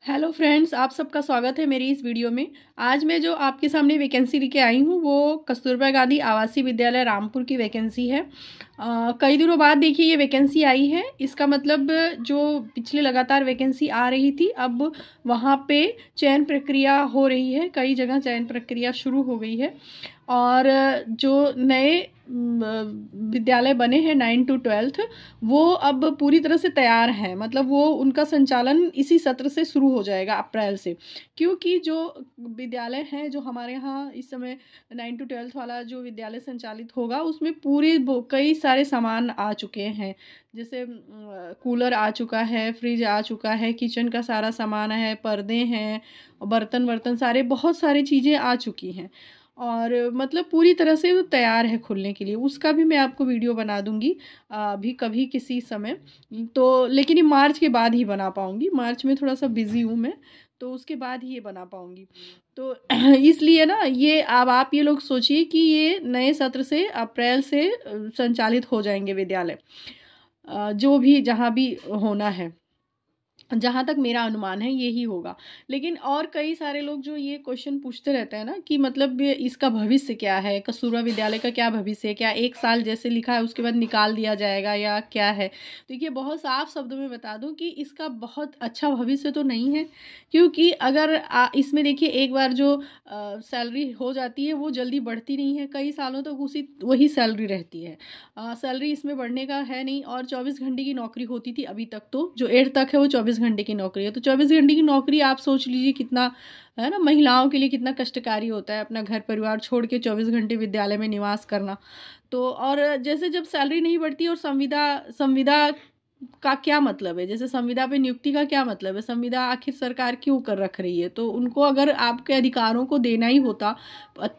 Hello friends, आप सबका स्वागत है मेरी इस वीडियो में। आज मैं जो आपके सामने वैकेंसी लेके आई हूँ वो कस्तूरबा गांधी आवासीय विद्यालय रामपुर की वैकेंसी है। कई दिनों बाद देखिए ये वैकेंसी आई है। इसका मतलब जो पिछले लगातार वैकेंसी आ रही थी, अब वहाँ पे चयन प्रक्रिया हो रही है। कई जगह चयन प्रक्रिया शुरू हो गई है और जो नए विद्यालय बने हैं 9 to 12 वो अब पूरी तरह से तैयार हैं। मतलब वो उनका संचालन इसी सत्र से शुरू हो जाएगा, अप्रैल से। क्योंकि जो विद्यालय हैं जो हमारे यहाँ इस समय 9 to 12 वाला जो विद्यालय संचालित होगा उसमें पूरे कई सारे सामान आ चुके हैं। जैसे कूलर आ चुका है, फ्रिज आ चुका है, किचन का सारा सामान है, पर्दे हैं, बर्तन वर्तन सारे बहुत सारी चीज़ें आ चुकी हैं और मतलब पूरी तरह से वो तैयार है खुलने के लिए। उसका भी मैं आपको वीडियो बना दूंगी अभी कभी किसी समय। तो लेकिन ये मार्च के बाद ही बना पाऊंगी। मार्च में थोड़ा सा बिजी हूँ मैं, तो उसके बाद ही ये बना पाऊंगी। तो इसलिए ना ये अब आप ये लोग सोचिए कि ये नए सत्र से अप्रैल से संचालित हो जाएंगे विद्यालय, जो भी जहाँ भी होना है। जहाँ तक मेरा अनुमान है यही होगा। लेकिन और कई सारे लोग जो ये क्वेश्चन पूछते रहते हैं ना कि मतलब इसका भविष्य क्या है, कस्तूरबा विद्यालय का क्या भविष्य है, क्या एक साल जैसे लिखा है उसके बाद निकाल दिया जाएगा या क्या है। तो ये बहुत साफ शब्दों में बता दूं कि इसका बहुत अच्छा भविष्य तो नहीं है। क्योंकि अगर इसमें देखिए एक बार जो सैलरी हो जाती है वो जल्दी बढ़ती नहीं है, कई सालों तक उसी वही सैलरी रहती है। सैलरी इसमें बढ़ने का है नहीं। और 24 घंटे की नौकरी होती थी अभी तक, तो जो 8 तक है वो 24 घंटे की नौकरी है। तो 24 घंटे की नौकरी आप सोच लीजिए कितना है ना, महिलाओं के लिए कितना कष्टकारी होता है अपना घर परिवार छोड़ के 24 घंटे विद्यालय में निवास करना। तो और जैसे जब सैलरी नहीं बढ़ती और संविदा संविदा का क्या मतलब है, जैसे संविदा पे नियुक्ति का क्या मतलब है, संविदा आखिर सरकार क्यों कर रख रही है। तो उनको अगर आपके अधिकारों को देना ही होता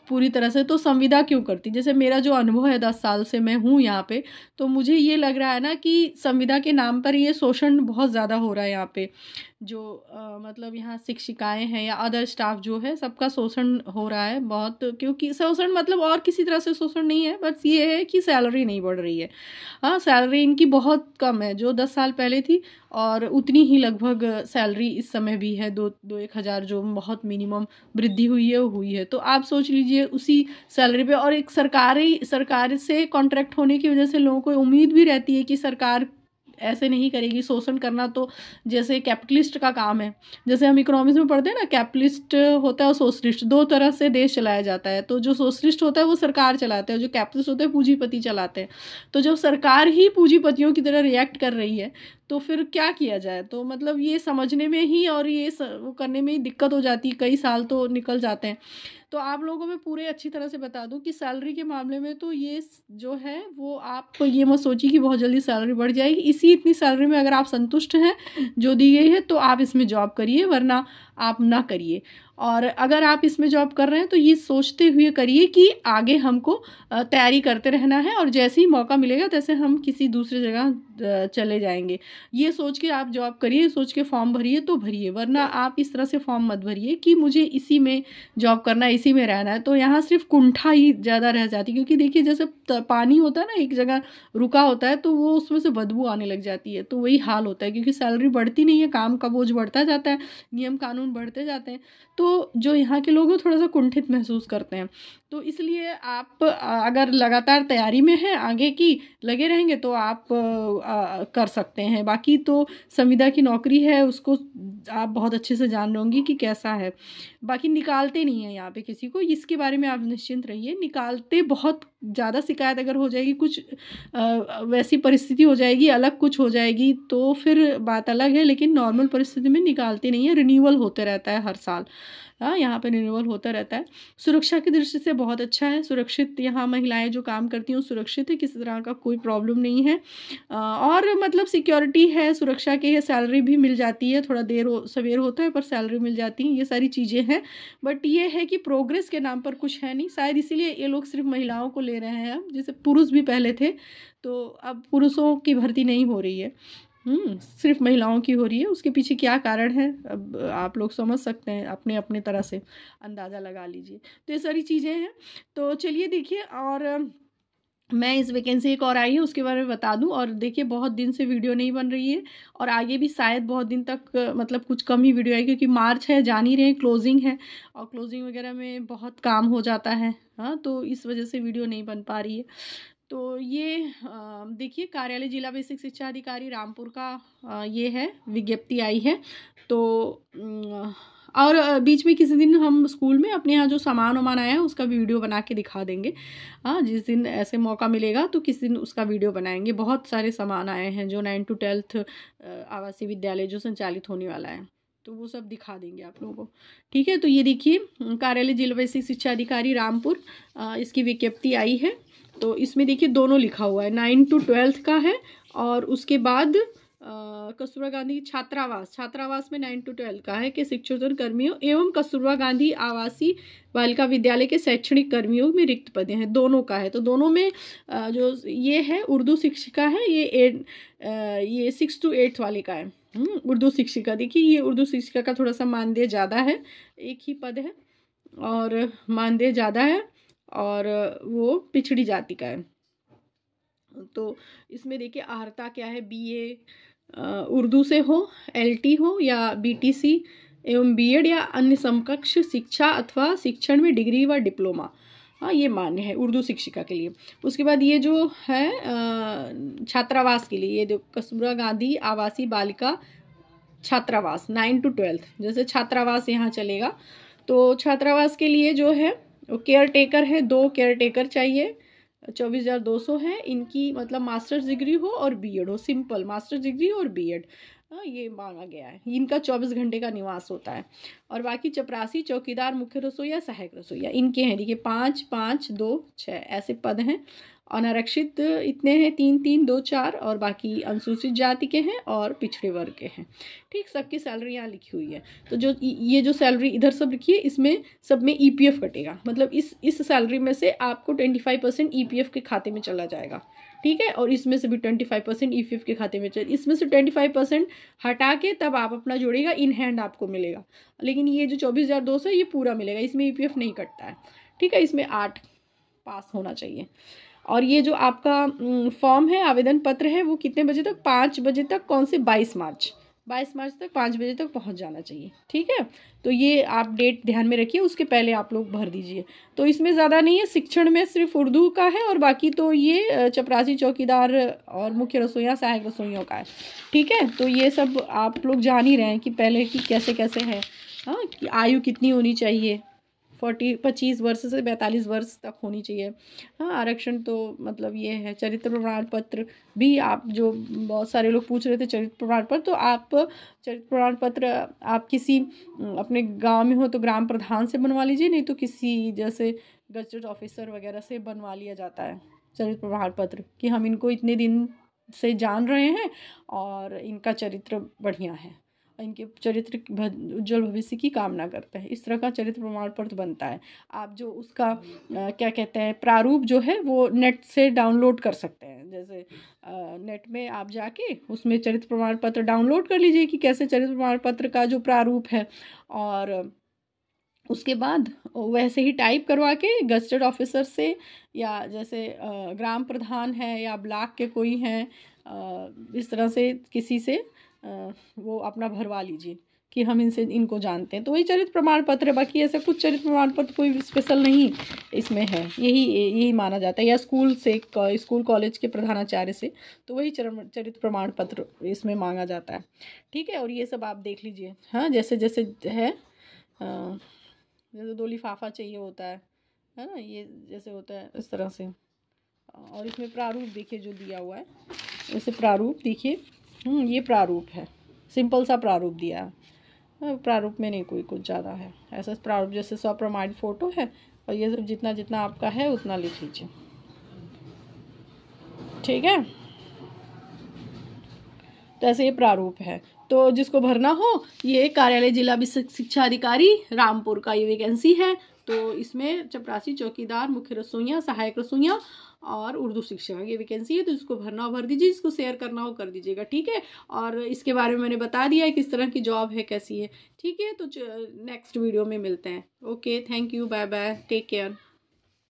पूरी तरह से तो संविदा क्यों करती। जैसे मेरा जो अनुभव है 10 साल से मैं हूँ यहाँ पे, तो मुझे ये लग रहा है ना कि संविदा के नाम पर ये शोषण बहुत ज़्यादा हो रहा है यहाँ पे। जो मतलब यहाँ शिक्षिकाएं हैं या अदर स्टाफ जो है सबका शोषण हो रहा है बहुत। क्योंकि शोषण मतलब और किसी तरह से शोषण नहीं है, बस ये है कि सैलरी नहीं बढ़ रही है। हाँ, सैलरी इनकी बहुत कम है जो 10 साल पहले थी, और उतनी ही लगभग सैलरी इस समय भी है। दो एक हज़ार जो बहुत मिनिमम वृद्धि हुई है वो हुई है। तो आप सोच लीजिए उसी सैलरी पे, और एक सरकार से कॉन्ट्रैक्ट होने की वजह से लोगों को उम्मीद भी रहती है कि सरकार ऐसे नहीं करेगी। शोषण करना तो जैसे कैपिटलिस्ट का काम है। जैसे हम इकोनॉमिक्स में पढ़ते हैं ना, कैपिटलिस्ट होता है और सोशलिस्ट, दो तरह से देश चलाया जाता है। तो जो सोशलिस्ट होता है वो सरकार चलाता है, जो कैपिटलिस्ट होता है पूंजीपति चलाते हैं। तो जब सरकार ही पूंजीपतियों की तरह रिएक्ट कर रही है तो फिर क्या किया जाए। तो मतलब ये समझने में ही और ये वो करने में ही दिक्कत हो जाती है, कई साल तो निकल जाते हैं। तो आप लोगों को मैं पूरे अच्छी तरह से बता दूं कि सैलरी के मामले में तो ये जो है वो आप ये मत सोचिए कि बहुत जल्दी सैलरी बढ़ जाएगी। इसी इतनी सैलरी में अगर आप संतुष्ट हैं जो दी गई है तो आप इसमें जॉब करिए, वरना आप ना करिए। और अगर आप इसमें जॉब कर रहे हैं तो ये सोचते हुए करिए कि आगे हमको तैयारी करते रहना है और जैसे ही मौका मिलेगा तैसे हम किसी दूसरी जगह चले जाएंगे। ये सोच के आप जॉब करिए, सोच के फॉर्म भरिए तो भरिए, वरना आप इस तरह से फॉर्म मत भरिए कि मुझे इसी में जॉब करना है, इसी में रहना है। तो यहाँ सिर्फ कुंठा ही ज़्यादा रह जाती। क्योंकि देखिए जैसे पानी होता है ना, एक जगह रुका होता है तो वो उसमें से बदबू आने लग जाती है। तो वही हाल होता है, क्योंकि सैलरी बढ़ती नहीं है, काम का बोझ बढ़ता जाता है, नियम कानून बढ़ते जाते हैं। तो जो यहाँ के लोग हैं थोड़ा सा कुंठित महसूस करते हैं। तो इसलिए आप अगर लगातार तैयारी में हैं आगे की लगे रहेंगे तो आप कर सकते हैं। बाकी तो संविदा की नौकरी है उसको आप बहुत अच्छे से जान लोगी कि कैसा है। बाकी निकालते नहीं है यहाँ पे किसी को, इसके बारे में आप निश्चिंत रहिए। निकालते बहुत ज़्यादा शिकायत अगर हो जाएगी, कुछ वैसी परिस्थिति हो जाएगी, अलग कुछ हो जाएगी तो फिर बात अलग है। लेकिन नॉर्मल परिस्थिति में निकालते नहीं है, रिन्यूअल होते रहता है हर साल। हाँ, यहाँ पे रिन्यूअल होता रहता है। सुरक्षा की दृष्टि से बहुत अच्छा है, सुरक्षित यहाँ महिलाएं जो काम करती हैं सुरक्षित है, किसी तरह का कोई प्रॉब्लम नहीं है। और मतलब सिक्योरिटी है, सुरक्षा की है, सैलरी भी मिल जाती है, थोड़ा देर सवेर होता है पर सैलरी मिल जाती है, ये सारी चीज़ें हैं। बट ये है कि प्रोग्रेस के नाम पर कुछ है नहीं, शायद इसीलिए ये लोग सिर्फ महिलाओं को ले रहे हैं। अब जैसे पुरुष भी पहले थे तो अब पुरुषों की भर्ती नहीं हो रही है, सिर्फ महिलाओं की हो रही है। उसके पीछे क्या कारण है अब आप लोग समझ सकते हैं, अपने अपने तरह से अंदाज़ा लगा लीजिए। तो ये सारी चीज़ें हैं। तो चलिए देखिए, और मैं इस वैकेंसी एक और आई है उसके बारे में बता दूं। और देखिए बहुत दिन से वीडियो नहीं बन रही है और आगे भी शायद बहुत दिन तक मतलब कुछ कम ही वीडियो आएगी, क्योंकि मार्च है, जान ही रहे हैं, क्लोजिंग है और क्लोजिंग वगैरह में बहुत काम हो जाता है। हाँ, तो इस वजह से वीडियो नहीं बन पा रही है। तो ये देखिए कार्यालय जिला बेसिक शिक्षा अधिकारी रामपुर का ये है, विज्ञप्ति आई है। तो और बीच में किसी दिन हम स्कूल में अपने यहाँ जो सामान वामान आया है उसका भी वीडियो बना के दिखा देंगे। हाँ, जिस दिन ऐसे मौका मिलेगा तो किसी दिन उसका वीडियो बनाएंगे। बहुत सारे सामान आए हैं जो 9 to 12 आवासीय विद्यालय जो संचालित होने वाला है, तो वो सब दिखा देंगे आप लोगों को। ठीक है, तो ये देखिए कार्यालय जिला बेसिक शिक्षा अधिकारी रामपुर, इसकी विज्ञप्ति आई है। तो इसमें देखिए दोनों लिखा हुआ है, 9 to 12 का है और उसके बाद कस्तूरबा गांधी छात्रावास में 9 to 12 का है कि शिक्षण कर्मियों एवं कस्तूरबा गांधी आवासीय बालिका विद्यालय के शैक्षणिक कर्मियों में रिक्त पदें हैं, दोनों का है। तो दोनों में जो ये है उर्दू शिक्षिका है, ये 6 to 8 वाले का है। उर्दू शिक्षिका, देखिए ये उर्दू शिक्षिका का थोड़ा सा मानदेय ज़्यादा है, एक ही पद है और मानदेय ज़्यादा है और वो पिछड़ी जाति का है। तो इसमें देखिए अर्हता क्या है, BA उर्दू से हो, LT हो या BTC एवं B.Ed या अन्य समकक्ष शिक्षा अथवा शिक्षण में डिग्री व डिप्लोमा, हाँ ये मान्य है उर्दू शिक्षिका के लिए। उसके बाद ये जो है छात्रावास के लिए, ये जो कस्तूरबा गांधी आवासीय बालिका छात्रावास 9 to 12, जैसे छात्रावास यहाँ चलेगा तो छात्रावास के लिए जो है वो केयर टेकर है, 2 केयर टेकर चाहिए, 24,200 है इनकी, मतलब मास्टर्स डिग्री हो और B.Ed हो, सिंपल मास्टर्स डिग्री और B.Ed, हाँ ये मांगा गया है। इनका 24 घंटे का निवास होता है। और बाकी चपरासी, चौकीदार, मुख्य रसोईया, सहायक रसोईया इनके हैं देखिए 5, 5, 2, 6 ऐसे पद हैं। अनारक्षित इतने हैं 3, 3, 2, 4 और बाकी अनुसूचित जाति के हैं और पिछड़े वर्ग के हैं। ठीक, सबकी सैलरी यहाँ लिखी हुई है। तो जो ये जो सैलरी इधर सब लिखी है इसमें सब में EPF कटेगा, मतलब इस सैलरी में से आपको 25% EPF के खाते में चला जाएगा। ठीक है, और इसमें से भी 25% EPF के खाते में चले, इसमें से 25% हटा के तब आप अपना जोड़ेगा, इन हैंड आपको मिलेगा। लेकिन ये जो 24,200 ये पूरा मिलेगा, इसमें EPF नहीं कटता है। ठीक है, इसमें 8 पास होना चाहिए। और ये जो आपका फॉर्म है, आवेदन पत्र है, वो कितने बजे तक, 5 बजे तक, कौन से 22 मार्च तक 5 बजे तक पहुंच जाना चाहिए। ठीक है, तो ये आप डेट ध्यान में रखिए, उसके पहले आप लोग भर दीजिए। तो इसमें ज़्यादा नहीं है, शिक्षण में सिर्फ उर्दू का है और बाकी तो ये चपरासी, चौकीदार और मुख्य रसोईया, सहायक रसोइयों का है। ठीक है, तो ये सब आप लोग जान ही रहे हैं कि पहले की कैसे कैसे है। हाँ, कि आयु कितनी होनी चाहिए, 25 वर्ष से 42 वर्ष तक होनी चाहिए। हाँ, आरक्षण तो मतलब ये है। चरित्र प्रमाण पत्र भी, आप जो बहुत सारे लोग पूछ रहे थे चरित्र प्रमाण पत्र, तो आप चरित्र प्रमाण पत्र आप किसी अपने गांव में हो तो ग्राम प्रधान से बनवा लीजिए, नहीं तो किसी जैसे गजटेड ऑफिसर वगैरह से बनवा लिया जाता है चरित्र प्रमाण पत्र, कि हम इनको इतने दिन से जान रहे हैं और इनका चरित्र बढ़िया है, इनके चरित्र उज्जवल भविष्य की कामना करते हैं। इस तरह का चरित्र प्रमाण पत्र बनता है। आप जो उसका क्या कहते हैं प्रारूप जो है वो नेट से डाउनलोड कर सकते हैं। जैसे नेट में आप जाके उसमें चरित्र प्रमाण पत्र डाउनलोड कर लीजिए कि कैसे चरित्र प्रमाण पत्र का जो प्रारूप है, और उसके बाद वैसे ही टाइप करवा के गजटेड ऑफिसर से या जैसे ग्राम प्रधान है या ब्लॉक के कोई हैं, इस तरह से किसी से वो अपना भरवा लीजिए कि हम इनको जानते हैं। तो वही चरित्र प्रमाण पत्र है, बाकी ऐसा कुछ चरित्र प्रमाण पत्र कोई स्पेशल नहीं इसमें है, यही माना जाता है। या स्कूल कॉलेज के प्रधानाचार्य से, तो वही चरित्र प्रमाण पत्र इसमें मांगा जाता है। ठीक है, और ये सब आप देख लीजिए। हाँ, जैसे जैसे है, जैसे 2 लिफाफा चाहिए होता है ना, ये जैसे होता है इस तरह से। और इसमें प्रारूप देखिए जो दिया हुआ है, जैसे प्रारूप देखिए, ये प्रारूप है, सिंपल सा प्रारूप दिया है। प्रारूप में नहीं कोई कुछ ज़्यादा है, ऐसा प्रारूप जैसे स्वप्रमाणित फ़ोटो है, और ये सब जितना जितना आपका है उतना लिख लीजिए। ठीक है, तो ऐसे ये प्रारूप है। तो जिसको भरना हो, ये कार्यालय जिला शिक्षा अधिकारी रामपुर का ये वैकेंसी है। तो इसमें चपरासी, चौकीदार, मुख्य रसोइया, सहायक रसोइया और उर्दू शिक्षक ये वैकेंसी है। तो जिसको भरना हो भर दीजिए, जिसको शेयर करना हो कर दीजिएगा। ठीक है, और इसके बारे में मैंने बता दिया है किस तरह की जॉब है, कैसी है। ठीक है, तो नेक्स्ट वीडियो में मिलते हैं। Okay, thank you, bye bye, take care.